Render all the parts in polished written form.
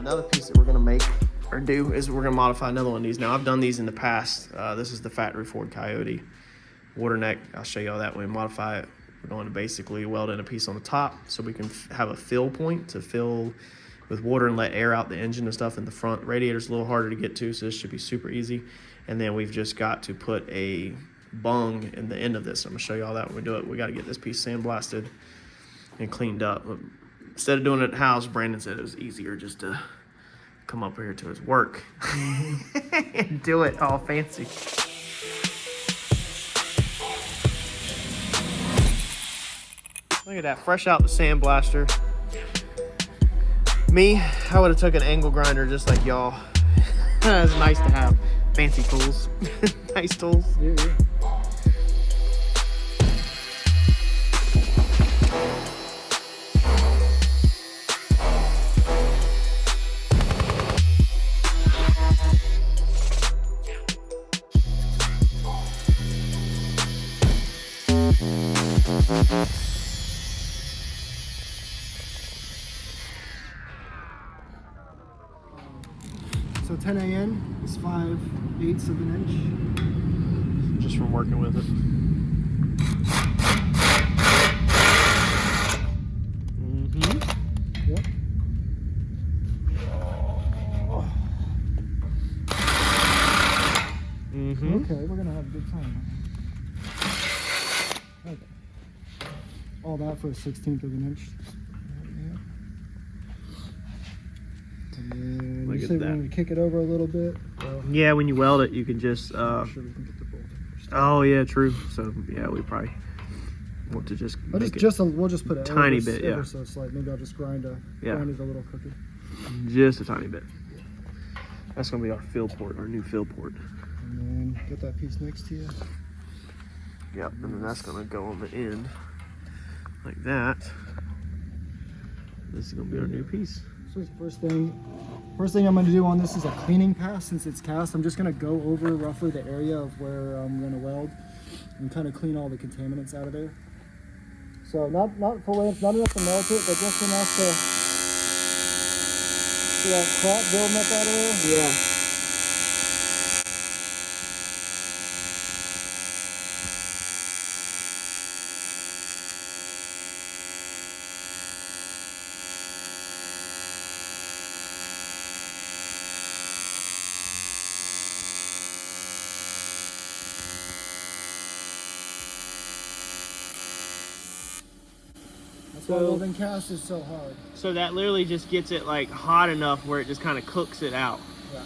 another piece that we're gonna make or do is we're gonna modify another one of these. Now I've done these in the past. This is the factory Ford Coyote water neck. I'll show you all that when we modify it. We're going to basically weld in a piece on the top so we can have a fill point to fill with water and let air out the engine and stuff in the front. Radiator's a little harder to get to, so this should be super easy. And then we've just got to put a bung in the end of this. I'm gonna show you all that when we do it. We got to get this piece sandblasted and cleaned up. Instead of doing it at the house, Brandon said it was easier just to come up here to his work and do it all fancy. Look at that, fresh out the sandblaster. Me, I would have took an angle grinder just like y'all. It's nice to have fancy tools. Nice tools. Yeah. So 10 AN is 5/8 of an inch. Just from working with it. Mm-hmm. Yep. Mm-hmm. Okay, we're gonna have a good time. Okay. All that for a 1/16 of an inch. And Look you at said that. we're gonna kick it over a little bit. Yeah, when you weld it, you can just. I'm sure we can get the bolt in first. Oh yeah, true. So yeah, we probably want to just. We'll make just put a tiny bit, yeah. So slight. Maybe I'll just grind it a little crooked. Just a tiny bit. That's gonna be our fill port, our new fill port. And then get that piece next to you. Yep, and then that's gonna go on the end like that. This is gonna be our new piece. So first thing I'm going to do on this is a cleaning pass. Since it's cast, I'm just going to go over roughly the area of where I'm going to weld and kind of clean all the contaminants out of there. So not full length, not enough to melt it, but just enough to see that crap building up out of there. Yeah. That's why welding cast is so hard. So that literally just gets it like hot enough where it just kind of cooks it out. Yeah.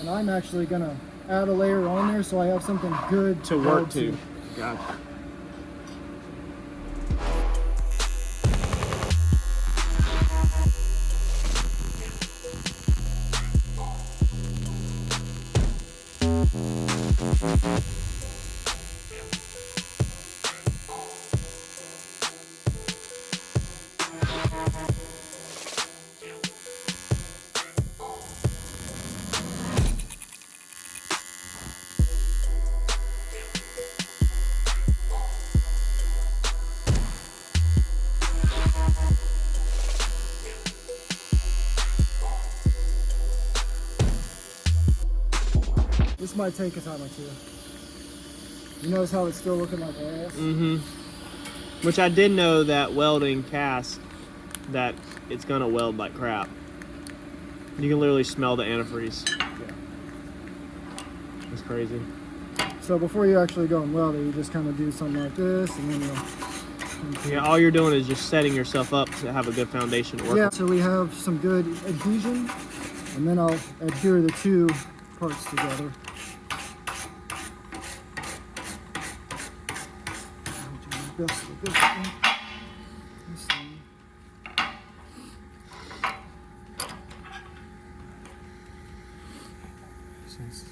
And I'm actually going to add a layer on there so I have something good To work to. Gotcha. This might take a time or two. You notice how it's still looking like ass? Mm-hmm. Which I did know that welding cast, that it's gonna weld like crap. You can literally smell the antifreeze. Yeah. It's crazy. So before you actually go and weld it, you just kind of do something like this, and then you'll... Yeah, all you're doing is just setting yourself up to have a good foundation to work Yeah, with. so we have some good adhesion, and then I'll adhere the two parts together.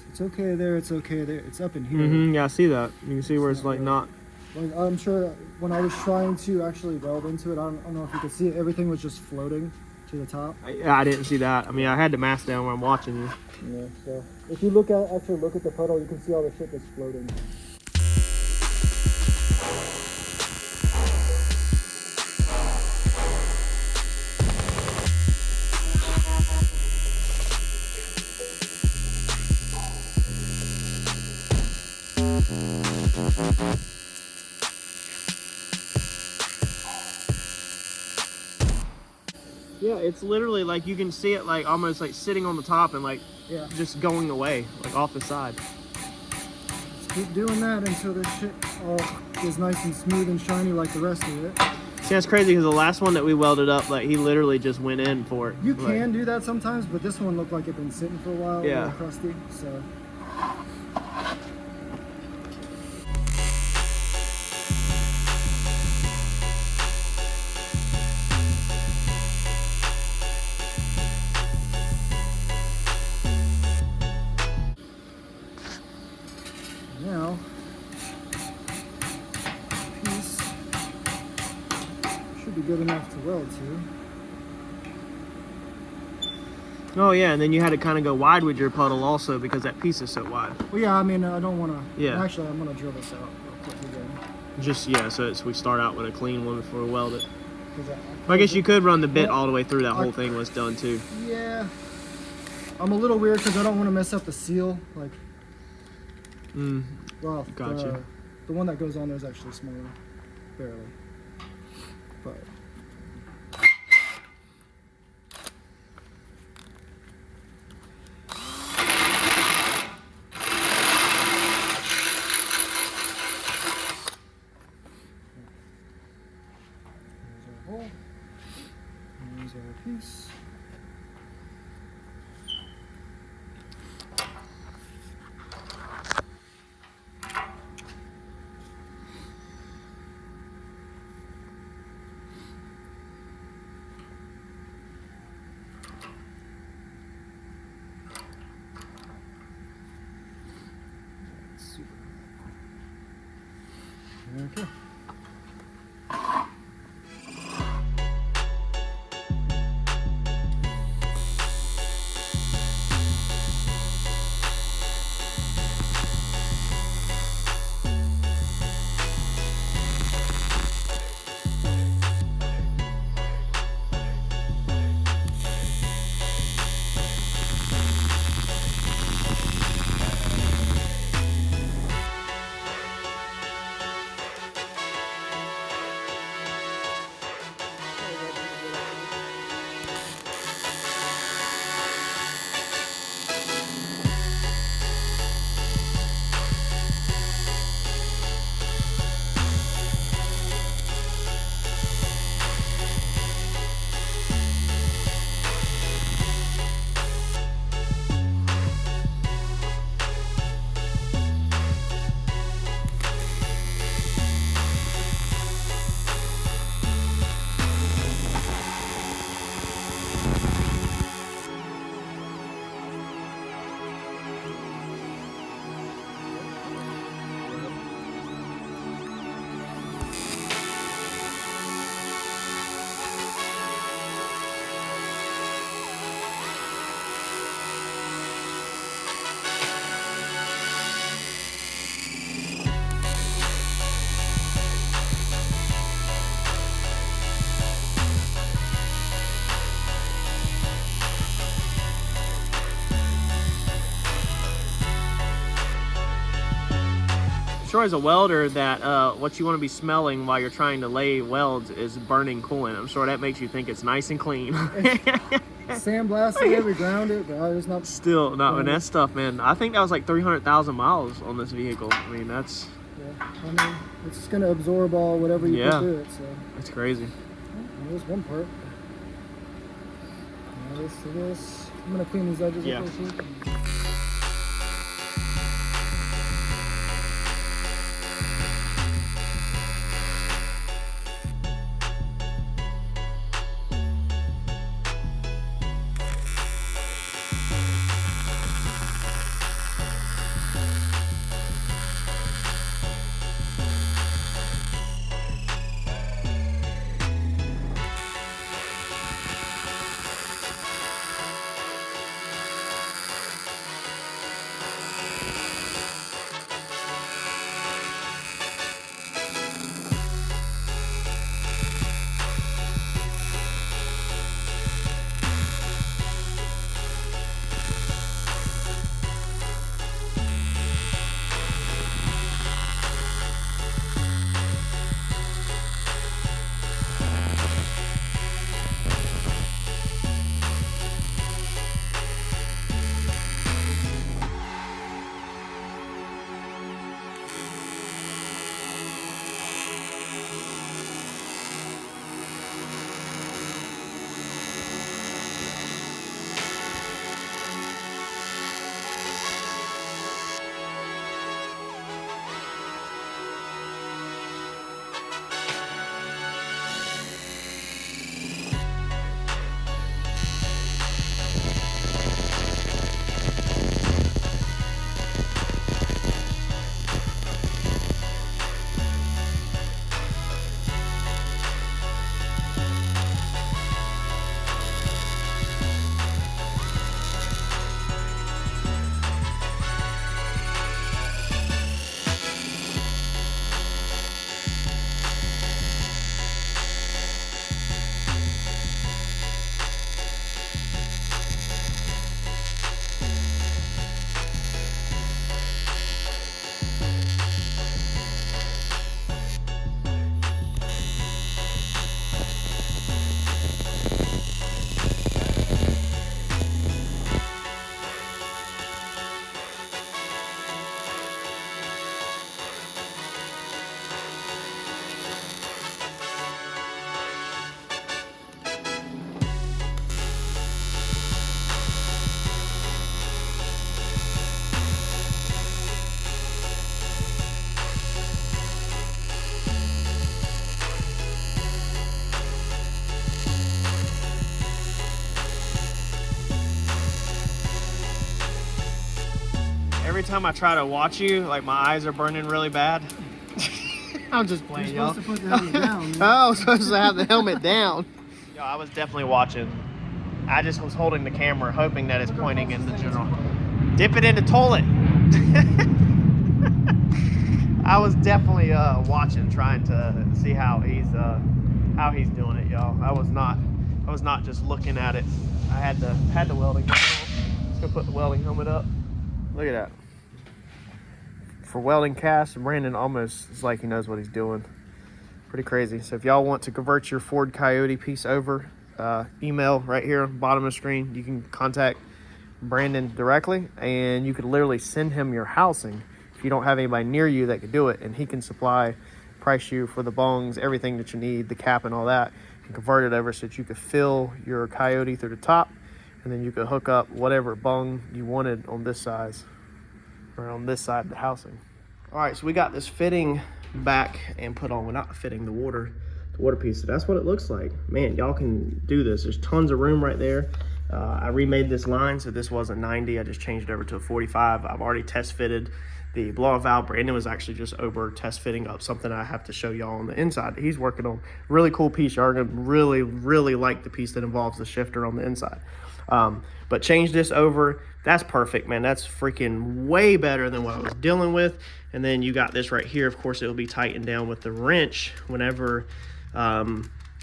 It's okay there, it's okay there, it's up in here. Mm-hmm, yeah, I see that. You can see where it's like not... Like, I'm sure when I was trying to actually weld into it, I don't know if you could see it, everything was just floating to the top. I didn't see that. I mean, I had the mask down when I'm watching you. Yeah, so if you actually look at the puddle, you can see all the shit that's floating. Yeah, it's literally like you can see it like almost like sitting on the top and like Yeah. just going away, like off the side. Just keep doing that until this shit all is nice and smooth and shiny like the rest of it. See, that's crazy because the last one that we welded up, like he literally just went in for it. You like, can do that sometimes, but this one looked like it'd been sitting for a while, Yeah. a little crusty, so. Now, piece should be good enough to weld to. Oh yeah, and then you had to kind of go wide with your puddle also because that piece is so wide. Well, yeah, I mean, I don't want to. Yeah. Actually, I'm gonna drill this out real quick again. Just yeah, so we start out with a clean one before we weld it. 'Cause I guess you could run the bit Well, all the way through. That whole thing was done too. Yeah. I'm a little weird because I don't want to mess up the seal. Like, well, Gotcha. the one that goes on there is actually smaller, barely. But here's our hole. Here's our piece. Okay. Sure, as a welder, that what you want to be smelling while you're trying to lay welds is burning coolant. I'm sure that makes you think it's nice and clean. Sandblasted it, we ground it, but it's not. Still, not and that stuff, man. I think that was like 300,000 miles on this vehicle. I mean, that's Yeah, I mean, it's just gonna absorb all whatever you Yeah. put through it. So that's crazy. well, there's one part. Now this to this. I'm gonna clean these edges Yeah. up real quick. Every time I try to watch you, like my eyes are burning really bad. I'm just playing, y'all. You're supposed to put the helmet down. Man. Oh, I'm supposed to have the helmet down. Yo, I was definitely watching. I just was holding the camera, hoping that it's pointing in the general. Dip it in the toilet. I was definitely watching, trying to see how he's doing it, y'all. I was not just looking at it. I had the welding. Let's go put the welding helmet up. Look at that. For welding cast, Brandon almost is like he knows what he's doing. Pretty crazy. So if y'all want to convert your Ford Coyote piece over, email right here on the bottom of the screen. You can contact Brandon directly, and you could literally send him your housing if you don't have anybody near you that could do it, and he can price you for the bungs, everything that you need, the cap and all that, and convert it over so that you could fill your Coyote through the top, and then you could hook up whatever bung you wanted on this size or on this side of the housing. All right, so we got this fitting back and put on. We're not fitting the water piece. So that's what it looks like. Man, y'all can do this. There's tons of room right there. I remade this line, so this wasn't 90. I just changed it over to a 45. I've already test fitted the blow-off valve. Brandon was actually just over test fitting up something I have to show y'all on the inside that he's working on. Really cool piece. Y'all are gonna really, really like the piece that involves the shifter on the inside. But change this over. That's perfect, man. That's freaking way better than what I was dealing with. And then you got this right here. Of course, it will be tightened down with the wrench whenever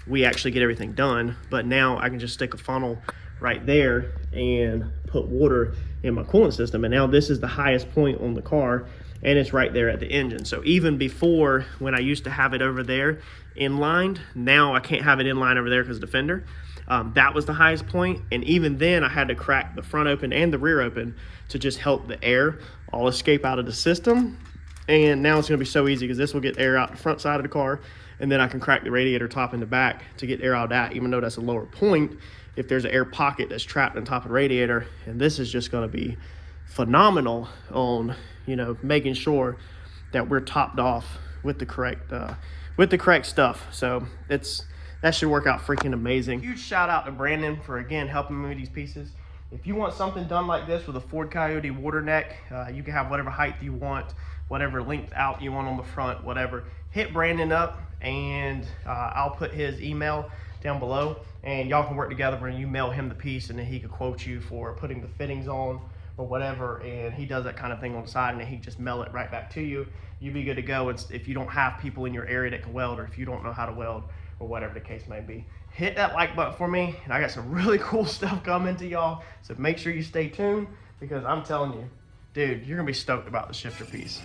we actually get everything done. But now I can just stick a funnel right there and put water in my coolant system. And now this is the highest point on the car, and it's right there at the engine. So even before, when I used to have it over there inlined, now I can't have it inline over there because of the fender. That was the highest point, and even then I had to crack the front open and the rear open to just help the air all escape out of the system. And now it's going to be so easy because this will get air out the front side of the car, and then I can crack the radiator top in the back to get air out of that, even though that's a lower point. If there's an air pocket that's trapped on top of the radiator, and this is just going to be phenomenal on, you know, making sure that we're topped off with the correct stuff. So that should work out freaking amazing. Huge shout out to Brandon for, again, helping me with these pieces. If you want something done like this with a Ford Coyote water neck, you can have whatever height you want, whatever length out you want on the front, whatever. Hit Brandon up, and I'll put his email down below, and y'all can work together when you mail him the piece, and then he could quote you for putting the fittings on or whatever, and he does that kind of thing on the side, and then he just mail it right back to you. You'd be good to go. If you don't have people in your area that can weld, or if you don't know how to weld, or whatever the case may be. Hit that like button for me, and I got some really cool stuff coming to y'all, so make sure you stay tuned, because I'm telling you, dude, you're gonna be stoked about the shifter piece.